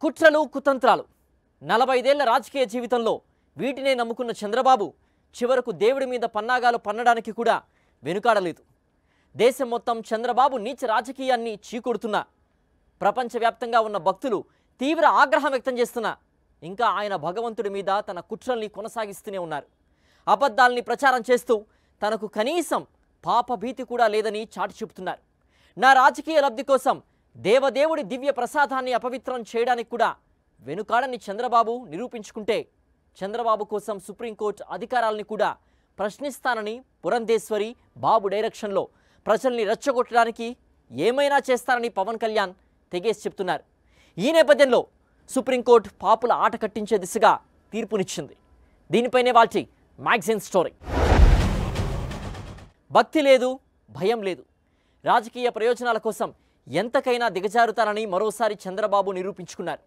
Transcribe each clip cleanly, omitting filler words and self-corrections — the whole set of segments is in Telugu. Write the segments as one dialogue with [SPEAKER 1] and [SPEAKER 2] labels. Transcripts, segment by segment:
[SPEAKER 1] కుట్రలు కుతంత్రాలు 45 ఏళ్ల రాజకీయ జీవితంలో వీటినే నమ్ముకున్న చంద్రబాబు చివరకు దేవుడి మీద పన్నాగాలు పన్నడానికి కూడా వెనుకాడలేదు. దేశం మొత్తం చంద్రబాబు నీచ రాజకీయాన్ని చీకొడుతున్నా, ప్రపంచవ్యాప్తంగా ఉన్న భక్తులు తీవ్ర ఆగ్రహం వ్యక్తం చేస్తున్నా ఇంకా ఆయన భగవంతుడి మీద తన కుట్రల్ని కొనసాగిస్తూనే ఉన్నారు. అబద్ధాల్ని ప్రచారం చేస్తూ తనకు కనీసం పాపభీతి కూడా లేదని చాటి చెబుతున్నారు. నా రాజకీయ లబ్ధి కోసం దేవదేవుడి దివ్య ప్రసాదాన్ని అపవిత్రం చేయడానికి కూడా వెనుకాడని చంద్రబాబు నిరూపించుకుంటే చంద్రబాబు కోసం సుప్రీంకోర్టు అధికారాలని కూడా ప్రశ్నిస్తానని పురంధేశ్వరి బాబు డైరెక్షన్లో ప్రజల్ని రెచ్చగొట్టడానికి ఏమైనా చేస్తారని పవన్ కళ్యాణ్ తెగేసి చెప్తున్నారు. ఈ నేపథ్యంలో సుప్రీంకోర్టు పాపుల ఆట కట్టించే దిశగా తీర్పునిచ్చింది. దీనిపైనే వాల్చి మ్యాగజైన్ స్టోరీ. భక్తి లేదు, భయం లేదు, రాజకీయ ప్రయోజనాల కోసం ఎంతకైనా దిగజారుతారని మరోసారి చంద్రబాబు నిరూపించుకున్నారు.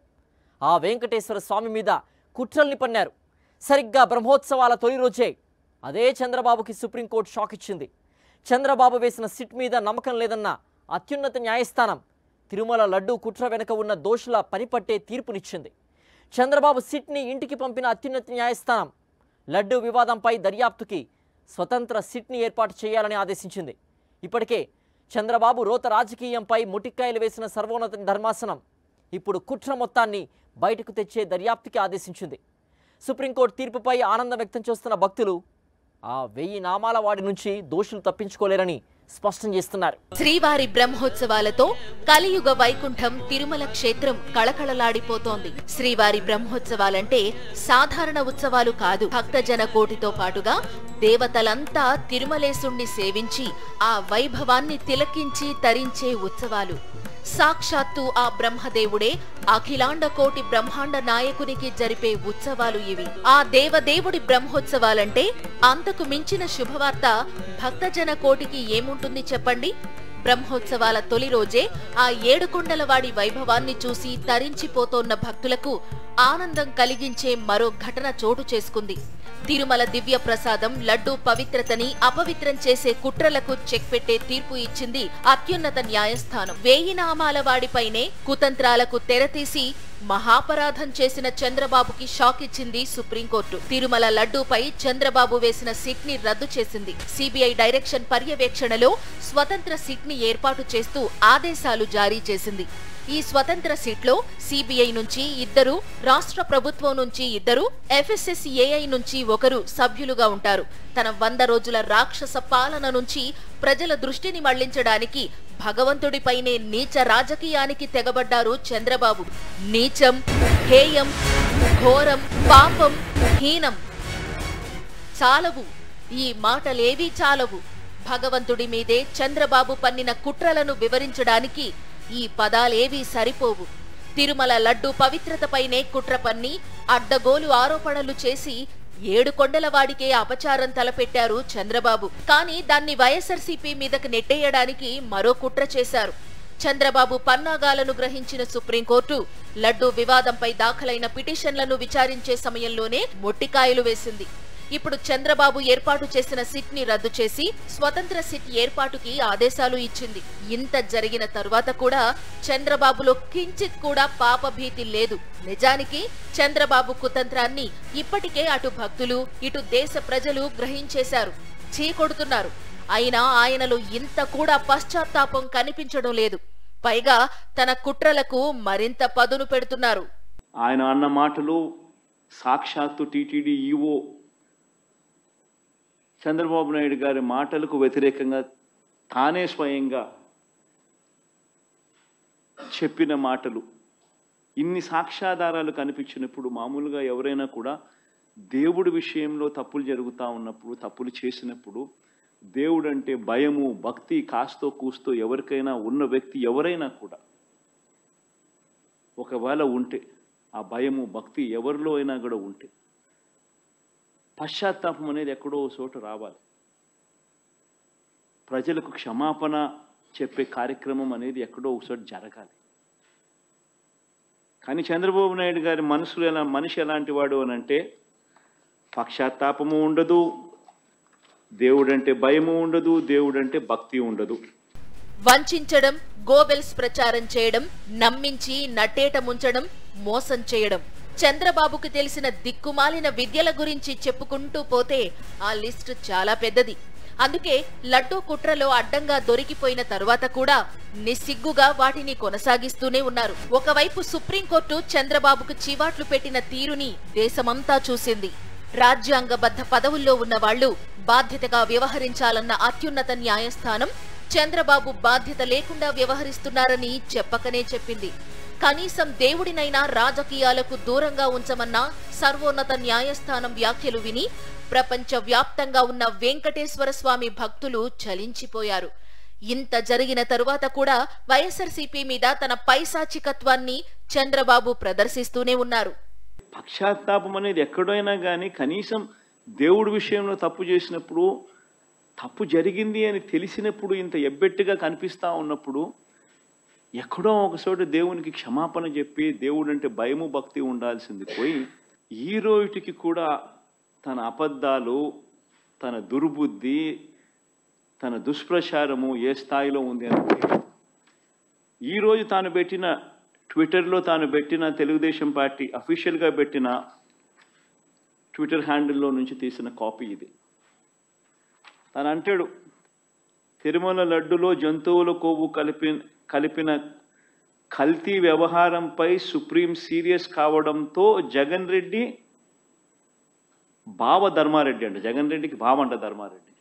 [SPEAKER 1] ఆ వెంకటేశ్వర స్వామి మీద కుట్రల్ని పన్నారు. సరిగ్గా బ్రహ్మోత్సవాల తొలి రోజే అదే చంద్రబాబుకి సుప్రీంకోర్టు షాక్ ఇచ్చింది. చంద్రబాబు వేసిన సిట్ మీద నమ్మకం లేదన్న అత్యున్నత న్యాయస్థానం తిరుమల లడ్డూ కుట్ర వెనుక ఉన్న దోషుల పనిపట్టే తీర్పునిచ్చింది. చంద్రబాబు సిట్ని ఇంటికి పంపిన అత్యున్నత న్యాయస్థానం లడ్డూ వివాదంపై దర్యాప్తుకి స్వతంత్ర సిట్ని ఏర్పాటు చేయాలని ఆదేశించింది. ఇప్పటికే చంద్రబాబు రోత రాజకీయంపై ముటిక్కాయలు వేసిన సర్వోన్నత ధర్మాసనం ఇప్పుడు కుట్ర మొత్తాన్ని బయటకు తెచ్చే దర్యాప్తుకి ఆదేశించింది. సుప్రీంకోర్టు తీర్పుపై ఆనందం వ్యక్తం చేస్తున్న భక్తులు ఆ 1000 నామాల వాడి నుంచి దోషులు తప్పించుకోలేరని స్పష్టం చేస్తున్నారు.
[SPEAKER 2] శ్రీవారి బ్రహ్మోత్సవాలతో కలియుగ వైకుంఠం తిరుమల క్షేత్రం కళకళలాడిపోతోంది. శ్రీవారి బ్రహ్మోత్సవాలంటే సాధారణ ఉత్సవాలు కాదు. భక్తజన కోటితో పాటుగా దేవతలంతా తిరుమలేశుణ్ణి సేవించి ఆ వైభవాన్ని తిలకించి తరించే ఉత్సవాలు. సాక్షాత్తు ఆ బ్రహ్మదేవుడే అఖిలాండ కోటి బ్రహ్మాండ నాయకునికి జరిపే ఉత్సవాలు ఇవి. ఆ దేవదేవుడి బ్రహ్మోత్సవాలంటే అంతకు మించిన శుభవార్త భక్తజన కోటికి ఏముంటుంది చెప్పండి? బ్రహ్మోత్సవాల తొలి రోజే ఆ 7 కొండలవాడి వైభవాన్ని చూసి తరించిపోతోన్న భక్తులకు ఆనందం కలిగించే మరో ఘటన చోటు చేసుకుంది. తిరుమల దివ్య ప్రసాదం లడ్డూ పవిత్రతని అపవిత్రం చేసే కుట్రలకు చెక్ పెట్టే తీర్పు ఇచ్చింది అత్యున్నత న్యాయస్థానం. 1000 నామాల వాడిపైనే కుతంత్రాలకు తెరతీసి మహాపరాధం చేసిన చంద్రబాబుకి షాక్ ఇచ్చింది సుప్రీంకోర్టు. తిరుమల లడ్డూపై చంద్రబాబు వేసిన సిట్ ని రద్దు చేసింది. సిబిఐ డైరెక్షన్ పర్యవేక్షణలో స్వతంత్ర సిట్ ని ఏర్పాటు చేస్తూ ఆదేశాలు జారీ చేసింది. ఈ స్వతంత్ర సిట్లో సిబిఐ నుంచి 2, రాష్ట్ర ప్రభుత్వం నుంచి 2, FSSAI నుంచి 1 సభ్యులుగా ఉంటారు. తన 100 రోజుల రాక్షస పాలన నుంచి ప్రజల దృష్టిని మళ్లించడానికి భగవంతుడిపైనే నీచ రాజకీయానికి తెగబడ్డారు చంద్రబాబు. నీచం, హేయం, ఘోరం, పాపం, హీనం చాలవు, ఈ మాటలేవీ చాలవు. భగవంతుడి మీదే చంద్రబాబు పన్నిన కుట్రలను వివరించడానికి ఈ పదాలేవీ సరిపోవు. తిరుమల లడ్డూ పవిత్రతపైనే కుట్ర పన్ని అడ్డగోలు ఆరోపణలు చేసి 7 కొండలవాడికే అపచారం తలపెట్టారు చంద్రబాబు. కానీ దాన్ని వైఎస్ఆర్సీపీ మీదకు నెట్టేయడానికి మరో కుట్ర చేశారు. చంద్రబాబు పన్నాగాలను గ్రహించిన సుప్రీంకోర్టు లడ్డూ వివాదంపై దాఖలైన పిటిషన్లను విచారించే సమయంలోనే మొట్టికాయలు వేసింది. ఇప్పుడు చంద్రబాబు ఏర్పాటు చేసిన సిట్ ని రద్దు చేసి స్వతంత్ర సిట్ ఏర్పాటుకి ఆదేశాలు ఇచ్చింది. ఇంత జరిగిన తరువాత కూడా చంద్రబాబులో కించిత్ కూడా పాపభీతి లేదు. నిజానికి చంద్రబాబు కుతంత్రాన్ని ఇప్పటికే అటు భక్తులు ఇటు దేశ ప్రజలు గ్రహించేశారు, చీకొడుతున్నారు. అయినా ఆయనలో ఇంత కూడా పశ్చాత్తాపం కనిపించడం లేదు. పైగా తన కుట్రలకు మరింత పదును పెడుతున్నారు.
[SPEAKER 3] ఆయన అన్న మాటలు సాక్షాత్తు టీటీడీ ఈవో చంద్రబాబు నాయుడు గారి మాటలకు వ్యతిరేకంగా తానే స్వయంగా చెప్పిన మాటలు. ఇన్ని సాక్ష్యాధారాలు కనిపించినప్పుడు మామూలుగా ఎవరైనా కూడా దేవుడి విషయంలో తప్పులు జరుగుతూ ఉన్నప్పుడు, తప్పులు చేసినప్పుడు దేవుడు అంటే భయము, భక్తి కాస్తో కూస్తో ఎవరికైనా ఉన్న వ్యక్తి ఎవరైనా కూడా ఒకవేళ ఉంటే, ఆ భయము భక్తి ఎవరిలో అయినా కూడా ఉంటే పశ్చాత్తాపం అనేది ఎక్కడో చోట రావాలి. ప్రజలకు క్షమాపణ చెప్పే కార్యక్రమం అనేది ఎక్కడో ఒకచోట జరగాలి. కానీ చంద్రబాబు నాయుడు గారి మనిషి ఎలాంటి వాడు అని అంటే పశ్చాత్తాపము ఉండదు, దేవుడంటే భయము ఉండదు, దేవుడంటే భక్తి ఉండదు.
[SPEAKER 2] వంచడం, గోబెల్స్ ప్రచారం చేయడం, నమ్మించి నట్టేట ముంచడం, మోసం చేయడం. చంద్రబాబుకి తెలిసిన దిక్కుమాలిన విద్యల గురించి చెప్పుకుంటూ పోతే ఆ లిస్టు చాలా పెద్దది. అందుకే లడ్డూ కుట్రలో అడ్డంగా దొరికిపోయిన తరువాత కూడా నిస్సిగ్గుగా వాటిని కొనసాగిస్తూనే ఉన్నారు. ఒకవైపు సుప్రీంకోర్టు చంద్రబాబుకు చీవాట్లు పెట్టిన తీరుని దేశమంతా చూసింది. రాజ్యాంగబద్ధ పదవుల్లో ఉన్న వాళ్లు బాధ్యతగా వ్యవహరించాలన్న అత్యున్నత న్యాయస్థానం చంద్రబాబు బాధ్యత లేకుండా వ్యవహరిస్తున్నారని చెప్పకనే చెప్పింది. కనీసం దేవుడినైనా రాజకీయాలకు దూరంగా ఉంచమన్న సర్వోన్నత న్యాయస్థానం వ్యాఖ్యలు విని ప్రపంచ వ్యాప్తంగా ఉన్న వెంకటేశ్వర స్వామి భక్తులు చలించిపోయారు. ఇంత జరిగిన తరువాత కూడా వైఎస్ఆర్సీపీ మీద తన పైశాచికత్వాన్ని చంద్రబాబు ప్రదర్శిస్తూనే ఉన్నారు.
[SPEAKER 3] పక్షాత్తాపం అనేది ఎక్కడైనా కానీ కనీసం దేవుడి విషయంలో తప్పు చేసినప్పుడు, తప్పు జరిగింది అని తెలిసినప్పుడు, ఇంత ఎబ్బెట్టుగా కనిపిస్తూ ఉన్నప్పుడు ఎక్కడో ఒకచోట దేవునికి క్షమాపణ చెప్పి దేవుడు అంటే భయము భక్తి ఉండాల్సింది పోయి ఈ రోజుకి కూడా తన అబద్ధాలు, తన దుర్బుద్ధి, తన దుష్ప్రచారము ఏ స్థాయిలో ఉంది అంటే ఈరోజు తాను పెట్టిన ట్విట్టర్లో తాను పెట్టిన తెలుగుదేశం పార్టీ అఫీషియల్గా పెట్టిన ట్విట్టర్ హ్యాండిల్లో నుంచి తీసిన కాపీ ఇది. తను అంటాడు, తిరుమల లడ్డులో జంతువుల కొవ్వు కలిపిన కల్తీ వ్యవహారంపై సుప్రీం సీరియస్ కావడంతో జగన్ రెడ్డి బావ ధర్మారెడ్డి అంట, జగన్ రెడ్డికి బావ అంట ధర్మారెడ్డి.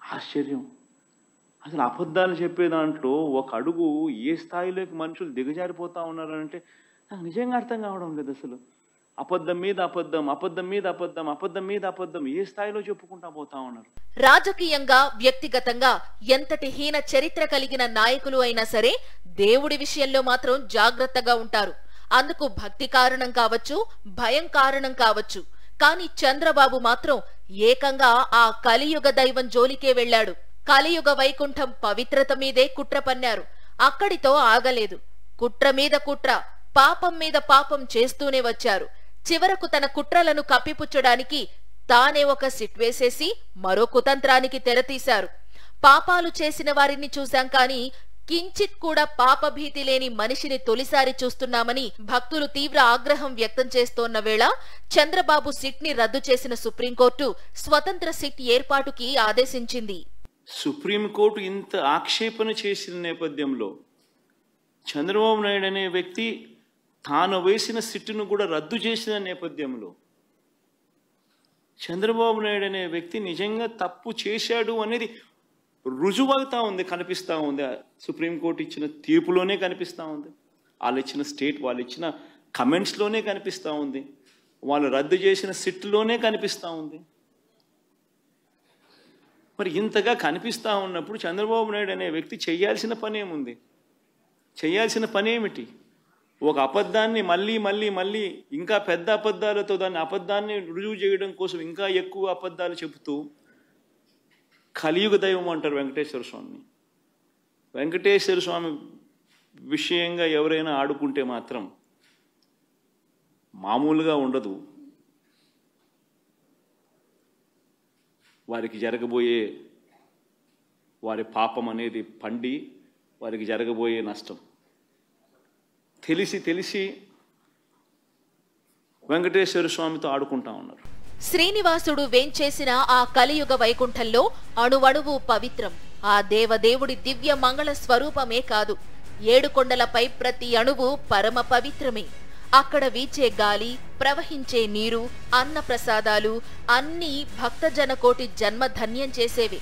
[SPEAKER 3] ఆశ్చర్యం. అసలు అబద్ధాలు చెప్పే దాంట్లో ఒక అడుగు ఏ స్థాయిలోకి మనుషులు దిగజారిపోతా ఉన్నారంటే నాకు నిజంగా అర్థం కావడం లేదు. అసలు అబద్ధం మీద అబద్ధం, అబద్ధం మీద అబద్ధం, అబద్ధం మీద అబద్ధం ఏ స్థాయిలో చెప్పుకుంటా పోతా ఉన్నారు.
[SPEAKER 2] రాజకీయంగా, వ్యక్తిగతంగా ఎంతటి హీన చరిత్ర కలిగిన నాయకులు అయినా సరే దేవుడి విషయంలో మాత్రం జాగ్రత్తగా ఉంటారు. అందుకు భక్తి కారణం కావచ్చు, భయం కారణం కావచ్చు. కానీ చంద్రబాబు మాత్రం ఏకంగా ఆ కలియుగ దైవం జోలికే వెళ్లాడు. కలియుగ వైకుంఠం పవిత్రత మీదే కుట్ర పన్నారు. అక్కడితో ఆగలేదు. కుట్ర మీద కుట్ర, పాపం మీద పాపం చేస్తూనే వచ్చారు. చివరకు తన కుట్రలను కప్పిపుచ్చడానికి తానే ఒక సిట్ వేసేసి మరో కుతంత్రానికి తెరతీశారు. పాపాలు చేసిన వారిని చూశాం కానీ కించిత్ కూడా పాపభీతి లేని మనిషిని తొలిసారి చూస్తున్నామని భక్తులు తీవ్ర ఆగ్రహం వ్యక్తం చేస్తోన్న వేళ చంద్రబాబు సిట్ ని రద్దు చేసిన సుప్రీంకోర్టు స్వతంత్ర సిట్ ఏర్పాటుకి ఆదేశించింది.
[SPEAKER 3] సుప్రీంకోర్టు ఇంత ఆక్షేపణ చేసిన నేపథ్యంలో చంద్రబాబు నాయుడు అనే వ్యక్తి తాను వేసిన సిట్టును కూడా రద్దు చేసిన నేపథ్యంలో చంద్రబాబు నాయుడు అనే వ్యక్తి నిజంగా తప్పు చేశాడు అనేది రుజువవుతా ఉంది, కనిపిస్తూ ఉంది. సుప్రీంకోర్టు ఇచ్చిన తీర్పులోనే కనిపిస్తూ ఉంది, వాళ్ళు ఇచ్చిన కమెంట్స్లోనే కనిపిస్తూ ఉంది, వాళ్ళు రద్దు చేసిన సిట్లోనే కనిపిస్తూ ఉంది. మరి ఇంతగా కనిపిస్తూ ఉన్నప్పుడు చంద్రబాబు నాయుడు అనే వ్యక్తి చేయాల్సిన పని ఏముంది? చేయాల్సిన పని ఏమిటి? ఒక అబద్ధాన్ని మళ్ళీ మళ్ళీ మళ్ళీ ఇంకా పెద్ద అబద్ధాలతో దాన్ని అబద్ధాన్ని రుజువు చేయడం కోసం ఇంకా ఎక్కువ అబద్ధాలు చెబుతూ కలియుగ దైవం అంటారు వెంకటేశ్వర స్వామిని. వెంకటేశ్వర స్వామి విషయంగా ఎవరైనా ఆడుకుంటే మాత్రం మామూలుగా ఉండదు. వారికి జరగబోయే వారి పాపం అనేది పండి వారికి జరగబోయే నష్టం తెలిసి వెంకటేశ్వర స్వామితో ఆడుకుంటా ఉన్నారు.
[SPEAKER 2] శ్రీనివాసుడు వేంచేసిన ఆ కలియుగ వైకుంఠంలో అణువణువు పవిత్రం. ఆ దేవదేవుడి దివ్య మంగళ స్వరూపమే కాదు, ఏడుకొండలపై ప్రతి అణువు పరమ పవిత్రమే. అక్కడ వీచే గాలి, ప్రవహించే నీరు, అన్న ప్రసాదాలు అన్నీ భక్తజనకోటి జన్మ ధన్యం చేసేవి.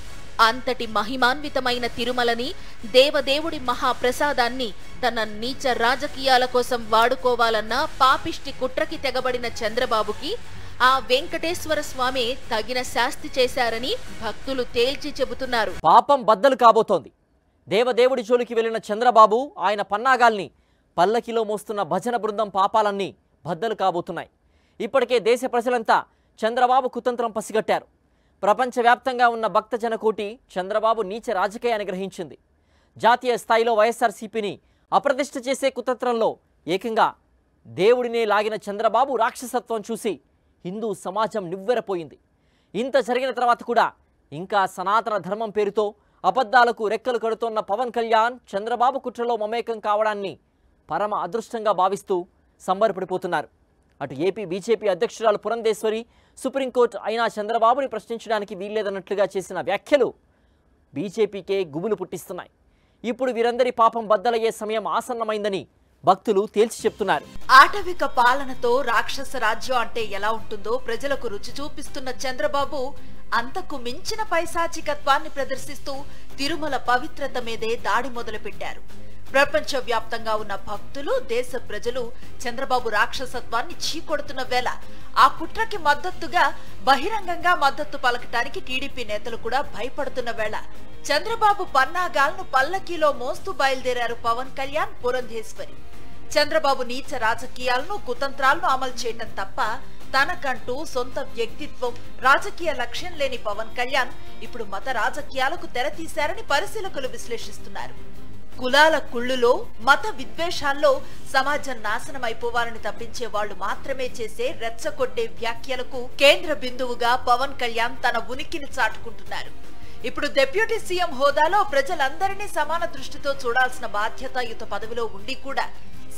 [SPEAKER 2] అంతటి మహిమాన్వితమైన తిరుమలని, దేవదేవుడి మహాప్రసాదాన్ని తన నీచ రాజకీయాల కోసం వాడుకోవాలన్న పాపిష్టి కుట్రకి తెగబడిన చంద్రబాబుకి ఆ వెంకటేశ్వర స్వామి తగిన శాస్తి చేశారని భక్తులు తేల్చి చెబుతున్నారు.
[SPEAKER 1] పాపం బద్దలు కాబోతోంది. దేవదేవుడి జోలికి వెళ్లిన చంద్రబాబు ఆయన పన్నాగాల్ని పల్లకిలో మోస్తున్న భజన బృందం పాపాలన్నీ బద్దలు కాబోతున్నాయి. ఇప్పటికే దేశ ప్రజలంతా చంద్రబాబు కుతంత్రం పసిగట్టారు. ప్రపంచవ్యాప్తంగా ఉన్న భక్తజన కోటి చంద్రబాబు నీచ రాజకీయాన్ని గ్రహించింది. జాతీయ స్థాయిలో వైఎస్ఆర్సీపీని అప్రతిష్ఠ చేసే కుతంత్రంలో ఏకంగా దేవుడినే లాగిన చంద్రబాబు రాక్షసత్వం చూసి హిందూ సమాజం నివ్వెరపోయింది. ఇంత జరిగిన తర్వాత కూడా ఇంకా సనాతన ధర్మం పేరుతో అబద్ధాలకు రెక్కలు కడుతోన్న పవన్ కళ్యాణ్ చంద్రబాబు కుట్రలో మమేకం కావడాన్ని పరమ అదృష్టంగా భావిస్తూ సంబరపడిపోతున్నారు. అటు ఏపీ బీజేపీ అధ్యక్షురాలు పురంధేశ్వరి సుప్రీంకోర్టు అయినా చంద్రబాబుని ప్రశ్నించడానికి వీల్లేదన్నట్లుగా చేసిన వ్యాఖ్యలు బీజేపీకే గుబులు పుట్టిస్తున్నాయి. ఇప్పుడు వీరందరి పాపం బద్దలయ్యే సమయం ఆసన్నమైందని భక్తులు తేల్చి చెప్తున్నారు.
[SPEAKER 2] ఆటవిక పాలనతో రాక్షస రాజ్యం అంటే ఎలా ఉంటుందో ప్రజలకు రుచి చూపిస్తున్న చంద్రబాబు అంతకు మించిన పైశాచికత్వాన్ని ప్రదర్శిస్తూ తిరుమల పవిత్రత మీదే దాడి మొదలుపెట్టారు. ప్రపంచవ్యాప్తంగా ఉన్న భక్తులు, దేశ ప్రజలు చంద్రబాబు రాక్షసత్వాన్ని చీకొడుతున్న వేళ ఆ కుట్రకి మద్దతుగా బహిరంగంగా మద్దతు పలకటానికి టీడీపీ నేతలు కూడా భయపడుతున్న వేళ చంద్రబాబు పన్నాగాలను పల్లకీలో మోస్తూ బయలుదేరారు పవన్ కళ్యాణ్, పురంధేశ్వరి. చంద్రబాబు నీచ రాజకీయాలను, కుతంత్రాలను అమలు చేయటం తప్ప తనకంటూ సొంత వ్యక్తిత్వం, రాజకీయ లక్ష్యం లేని పవన్ కళ్యాణ్ ఇప్పుడు మత రాజకీయాలకు తెరతీశారని పరిశీలకులు విశ్లేషిస్తున్నారు. కులాల కుళ్ళులో, మత విద్వేషాల్లో సమాజం నాశనం అయిపోవాలని తప్పించే వాళ్లు మాత్రమే చేసే రెచ్చగొట్టే వ్యాఖ్యలకు కేంద్ర బిందువుగా పవన్ కళ్యాణ్ తన ఉనికిని చాటుకుంటున్నారు. ఇప్పుడు డిప్యూటీ సీఎం హోదాలో ప్రజలందరినీ సమాన దృష్టితో చూడాల్సిన బాధ్యతాయుత పదవిలో ఉండి కూడా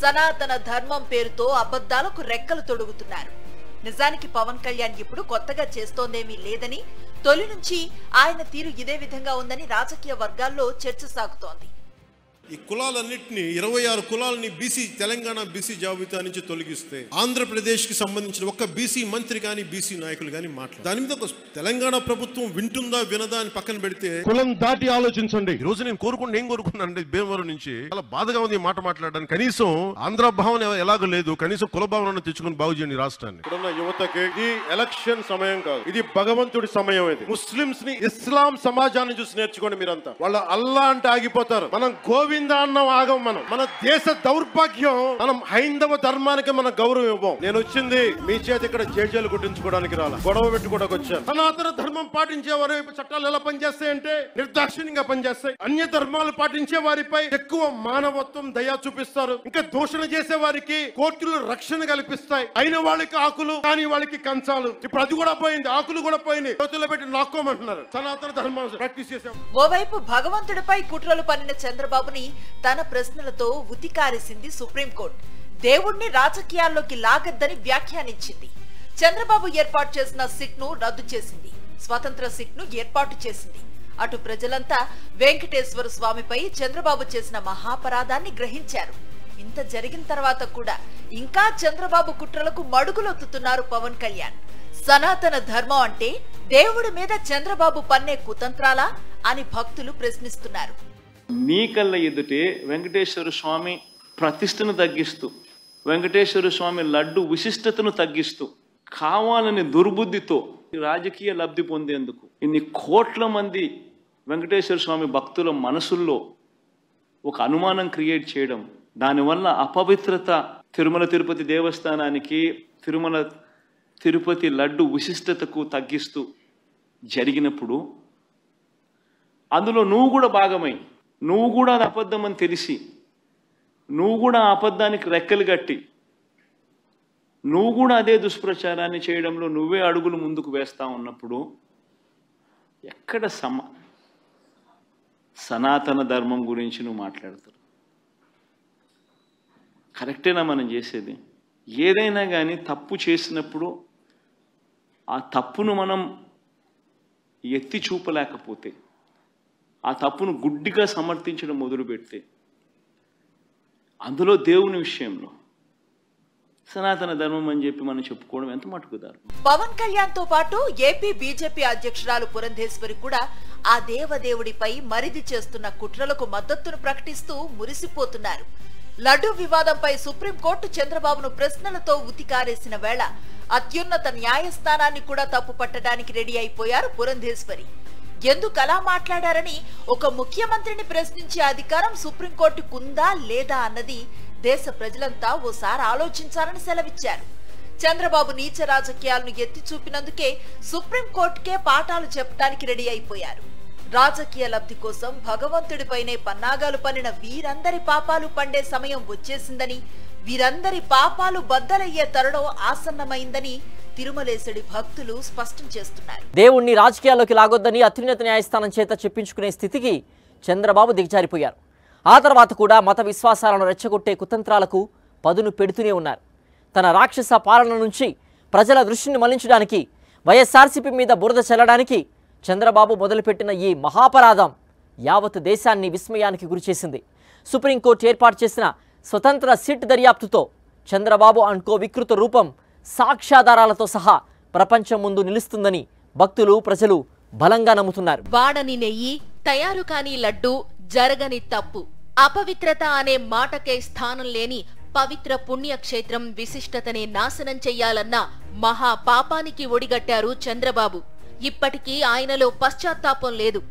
[SPEAKER 2] సనాతన ధర్మం పేరుతో అబద్ధాలకు రెక్కలు తొడుగుతున్నారు. నిజానికి పవన్ కళ్యాణ్ ఇప్పుడు కొత్తగా చేస్తోందేమీ లేదని, తొలి నుంచి ఆయన తీరు ఇదే విధంగా ఉందని రాజకీయ వర్గాల్లో చర్చ సాగుతోంది.
[SPEAKER 4] ఈ కులాలన్నింటినీ 26 కులాలని బీసీ తెలంగాణ బీసీ జాబితా నుంచి తొలగిస్తే ఆంధ్రప్రదేశ్ కి సంబంధించిన ఒక్క బీసీ మంత్రి కానీ బీసీ నాయకులు కానీ మాట్లాడారు. దాని మీద ఒక తెలంగాణ ప్రభుత్వం వింటుందా వినదా అని పక్కన పెడితే కులం దాటి ఆలోచించండి. ఈ రోజు నేను ఏం కోరుకున్నానంటే భీమవరం నుంచి చాలా బాధగా ఉంది ఈ మాట మాట్లాడడానికి. కనీసం ఆంధ్ర భావన ఎలాగో లేదు, కనీసం కుల భావనను తెచ్చుకుని బాగు చేయండి రాష్ట్రాన్ని. ఇప్పుడున్న యువతకి ఇది ఎలక్షన్ సమయం కాదు, ఇది భగవంతుడి సమయం. ఇది ముస్లింస్ ని ఇస్లాం సమాజాన్ని చూసి నేర్చుకోండి. మీరంతా వాళ్ళ అల్లా అంటే ఆగిపోతారు, మనం గోవింద అన్నం ఆగం. మన దేశ దౌర్భాగ్యం, మనం హైందవ ధర్మానికి మన గౌరవం ఇవ్వం. నేను వచ్చింది మీ చేతి ఇక్కడ జేజేలు గుర్తించుకోవడానికి రాలా, గొడవ పెట్టుకోవడానికి వచ్చాను. సనాతన ధర్మం పాటించే వారి చట్టాలు ఎలా పనిచేస్తాయంటే నిర్దాక్షిణ్యంగా పనిచేస్తాయి. అన్య ధర్మాలు పాటించే వారిపై ఎక్కువ మానవత్వం, దయ చూపిస్తారు. ఇంకా దూషణ చేసే వారికి కోర్టులు రక్షణ కల్పిస్తాయి. అయిన వాళ్ళకి ఆకులు, కాని వాళ్ళకి కంచాలు. ఇప్పుడు అది కూడా పోయింది, ఆకులు కూడా పోయింది. చేతుల్లో పెట్టి లాక్కోమంటున్నారు. సనాతన ధర్మం ప్రాక్టీస్ చేసాం.
[SPEAKER 2] ఓవైపు భగవంతుడిపై కుట్రలు పన్నిన చంద్రబాబుని తన ప్రశ్నలతో ఉతికారేసింది సుప్రీంకోర్టు. దేవుణ్ణి రాజకీయాల్లోకి లాగద్దని వ్యాఖ్యానించింది. చంద్రబాబు ఏర్పాటు చేసిన సిట్ ను రద్దు చేసింది, స్వతంత్ర సిట్ ను ఏర్పాటు చేసింది. అటు ప్రజలంతా వెంకటేశ్వర స్వామిపై చంద్రబాబు చేసిన మహాపరాధాన్ని గ్రహించారు. ఇంత జరిగిన తర్వాత కూడా ఇంకా చంద్రబాబు కుట్రలకు మడుగులొత్తుతున్నారు పవన్ కళ్యాణ్. సనాతన ధర్మం అంటే దేవుడి మీద చంద్రబాబు పన్నే కుతంత్రాలా అని భక్తులు ప్రశ్నిస్తున్నారు.
[SPEAKER 3] మీ కళ్ళ ఎదుటే వెంకటేశ్వర స్వామి ప్రతిష్టను తగ్గిస్తూ, వెంకటేశ్వర స్వామి లడ్డు విశిష్టతను తగ్గిస్తూ, కావాలని దుర్బుద్ధితో రాజకీయ లబ్ధి పొందేందుకు ఇన్ని కోట్ల మంది వెంకటేశ్వర స్వామి భక్తుల మనసుల్లో ఒక అనుమానం క్రియేట్ చేయడం, దానివల్ల అపవిత్రత తిరుమల తిరుపతి దేవస్థానానికి, తిరుమల తిరుపతి లడ్డు విశిష్టతకు తగ్గిస్తూ జరిగినప్పుడు అందులో నువ్వు కూడా భాగమై, నువ్వు కూడా అది అబద్ధం అని తెలిసి, నువ్వు కూడా ఆ అబద్ధానికి రెక్కలు కట్టి, నువ్వు కూడా అదే దుష్ప్రచారాన్ని చేయడంలో నువ్వే అడుగులు ముందుకు వేస్తా ఉన్నప్పుడు ఎక్కడ సనాతన ధర్మం గురించి నువ్వు మాట్లాడతావు? కరెక్టేనా మనం చేసేది? ఏదైనా కానీ తప్పు చేసినప్పుడు ఆ తప్పును మనం ఎత్తి చూపలేకపోతే, ఆ తప్పును గుడ్డిగా సమర్థించడం మొదలు పెడితే, అందులో దేవుని విషయంలో సనాతన ధర్మం అని చెప్పి మనం చెప్పుకోవడం ఎంత మటుకుదారు.
[SPEAKER 2] పవన్ కళ్యాణ్ తో పాటు ఏపీ బీజేపీ అధ్యక్షురాలు పురంధేశ్వరి కూడా ఆ దేవదేవుడిపై మరిది చేస్తున్న కుట్రలకు మద్దతును ప్రకటిస్తూ మురిసిపోతున్నారు. లడ్డూ వివాదంపై సుప్రీంకోర్టు చంద్రబాబును ప్రశ్నలతో ఉతికారేసిన వేళ అత్యున్నత న్యాయస్థానాన్ని కూడా తప్పు పట్టడానికి రెడీ అయిపోయారు పురంధేశ్వరి. ఎందుకలా మాట్లాడారని ఒక ముఖ్యమంత్రిని ప్రశ్నించే అధికారం సుప్రీంకోర్టుకుందా లేదా అన్నది దేశ ప్రజలంతా ఓసారి ఆలోచించాలని సెలవిచ్చారు. చంద్రబాబు నీచ రాజకీయాలను ఎత్తి చూపినందుకే సుప్రీంకోర్టుకే పాఠాలు చెప్పడానికి రెడీ అయిపోయారు. రాజకీయ లబ్ధి కోసం భగవంతుడిపైనే పన్నాగాలు పన్నిన వీరందరి పాపాలు పండే సమయం వచ్చేసిందని, వీరందరి పాపాలు బద్దలయ్యే తరుణం ఆసన్నమైందని తిరుమలేశుడి భక్తులు స్పష్టం చేస్తున్నారు.
[SPEAKER 1] దేవుణ్ణి రాజకీయాల్లోకి లాగొద్దని అత్యున్నత న్యాయస్థానం చేత చెప్పించుకునే స్థితికి చంద్రబాబు దిగజారిపోయారు. ఆ తర్వాత కూడా మత విశ్వాసాలను రెచ్చగొట్టే కుతంత్రాలకు పదును పెడుతూనే ఉన్నారు. తన రాక్షస పాలన నుంచి ప్రజల దృష్టిని మళ్లించడానికి, వైఎస్ఆర్సీపీ మీద బురద చల్లడానికి చంద్రబాబు మొదలుపెట్టిన ఈ మహాపరాధం యావత్ దేశాన్ని విస్మయానికి గురిచేసింది. సుప్రీంకోర్టు ఏర్పాటు చేసిన స్వతంత్ర సిట్ దర్యాప్తుతో చంద్రబాబు అండ్కో వికృత రూపం సాక్ష్యాధారాలతో సహా ప్రపంచం ముందు నిలుస్తుందని భక్తులు, ప్రజలు బలంగా నమ్ముతున్నారు.
[SPEAKER 2] వాడని నెయ్యి, తయారు కాని లడ్డు, జరగని తప్పు, అపవిత్రత అనే మాటకే స్థానం లేని పవిత్ర పుణ్యక్షేత్రం విశిష్టతనే నాశనం చెయ్యాలన్న మహా పాపానికి ఒడిగట్టారు చంద్రబాబు. ఇప్పటికీ ఆయనలో పశ్చాత్తాపం లేదు,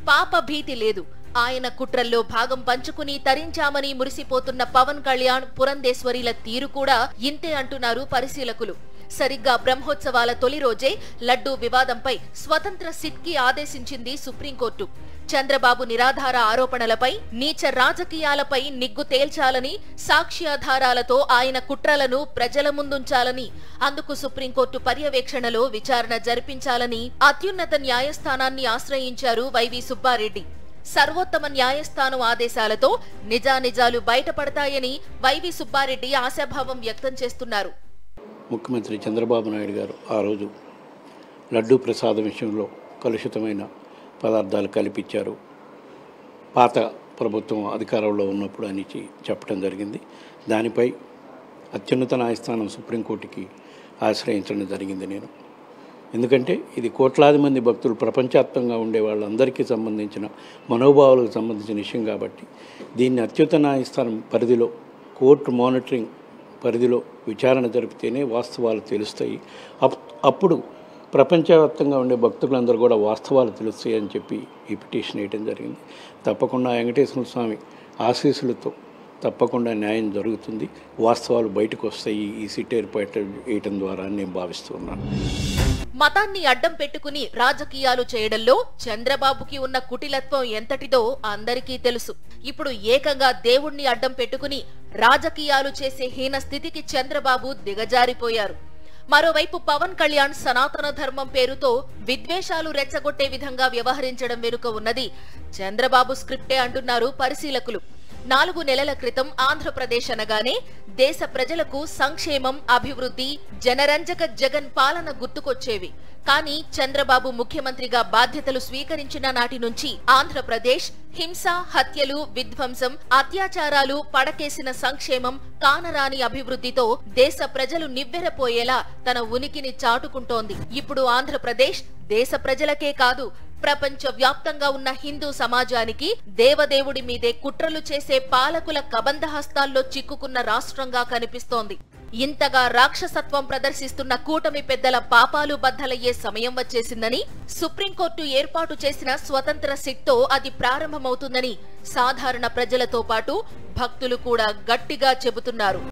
[SPEAKER 2] పాప భీతి లేదు. ఆయన కుట్రల్లో భాగం పంచుకుని తరించామని మురిసిపోతున్న పవన్ కళ్యాణ్, పురంధేశ్వరిల తీరు కూడా ఇంతే అంటున్నారు పరిశీలకులు. సరిగ్గా బ్రహ్మోత్సవాల తొలి రోజే లడ్డూ వివాదంపై స్వతంత్ర సిట్కి ఆదేశించింది సుప్రీంకోర్టు. చంద్రబాబు నిరాధార ఆరోపణలపై, నీచ రాజకీయాలపై నిగ్గు తేల్చాలని, సాక్ష్యాధారాలతో ఆయన కుట్రలను ప్రజల ముందుంచాలని, అందుకు సుప్రీంకోర్టు పర్యవేక్షణలో విచారణ జరిపించాలని అత్యున్నత న్యాయస్థానాన్ని ఆశ్రయించారు వైవి సుబ్బారెడ్డి. సర్వోత్తమ న్యాయస్థానం ఆదేశాలతో నిజానిజాలు బయటపడతాయని వైవి సుబ్బారెడ్డి ఆశాభావం వ్యక్తం చేస్తున్నారు.
[SPEAKER 5] ముఖ్యమంత్రి చంద్రబాబు నాయుడు గారు ఆ రోజు లడ్డూ ప్రసాదం విషయంలో కలుషితమైన పదార్థాలు కల్పించారు, పాత ప్రభుత్వం అధికారంలో ఉన్నప్పుడు అని చెప్పడం జరిగింది. దానిపై అత్యున్నత న్యాయస్థానం సుప్రీంకోర్టుకి ఆశ్రయించడం జరిగింది నేను. ఎందుకంటే ఇది కోట్లాది మంది భక్తులు, ప్రపంచవ్యాప్తంగా ఉండే వాళ్ళందరికీ సంబంధించిన మనోభావాలకు సంబంధించిన విషయం కాబట్టి దీన్ని అత్యున్నత న్యాయస్థానం పరిధిలో, కోర్టు మానిటరింగ్ పరిధిలో విచారణ జరిపితేనే వాస్తవాలు తెలుస్తాయి. అప్పుడు ప్రపంచవ్యాప్తంగా ఉండే భక్తులందరూ కూడా వాస్తవాలు తెలుస్తాయి అని చెప్పి ఈ పిటిషన్ వేయడం జరిగింది. తప్పకుండా వెంకటేశ్వర స్వామి ఆశీస్సులతో తప్పకుండా న్యాయం జరుగుతుంది, వాస్తవాలు బయటకు వస్తాయి ఈ సిట్ ఏర్పాటు వేయటం ద్వారా అని నేను భావిస్తున్నాను.
[SPEAKER 2] మతాన్ని అడ్డం పెట్టుకుని రాజకీయాలు చేయడంలో చంద్రబాబుకి ఉన్న కుటిలత్వం ఎంతటిదో అందరికీ తెలుసు. ఇప్పుడు ఏకంగా దేవుణ్ణి అడ్డం పెట్టుకుని రాజకీయాలు చేసే హీన స్థితికి చంద్రబాబు దిగజారిపోయారు. మరోవైపు పవన్ కళ్యాణ్ సనాతన ధర్మం పేరుతో విద్వేషాలు రెచ్చగొట్టే విధంగా వ్యవహరించడం వెనుక ఉన్నది చంద్రబాబు స్క్రిప్టే అంటున్నారు పరిశీలకులు. 4 నెలల క్రితం ఆంధ్రప్రదేశ్ అనగానే దేశ ప్రజలకు సంక్షేమం, అభివృద్ధి, జనరంజక జగన్ పాలన గుర్తుకొచ్చేవి. కానీ చంద్రబాబు ముఖ్యమంత్రిగా బాధ్యతలు స్వీకరించిన నాటి నుంచి ఆంధ్రప్రదేశ్ హింస, హత్యలు, విధ్వంసం, అత్యాచారాలు, పడకేసిన సంక్షేమం, కానరాని అభివృద్ధితో దేశ ప్రజలు నివ్వెరపోయేలా తన ఉనికిని చాటుకుంటోంది. ఇప్పుడు ఆంధ్రప్రదేశ్ దేశ ప్రజలకే కాదు, ప్రపంచ వ్యాప్తంగా ఉన్న హిందూ సమాజానికి దేవదేవుడి మీదే కుట్రలు చేసే పాలకుల కబంధహస్తాల్లో చిక్కుకున్న రాష్ట్రంగా కనిపిస్తోంది. ఇంతగా రాక్షసత్వం ప్రదర్శిస్తున్న కూటమి పెద్దల పాపాలు బద్దలయ్యే సమయం వచ్చేసిందని, సుప్రీంకోర్టు ఏర్పాటు చేసిన స్వతంత్ర సిట్తో అది ప్రారంభమవుతుందని సాధారణ ప్రజలతో పాటు భక్తులు కూడా గట్టిగా చెబుతున్నారు.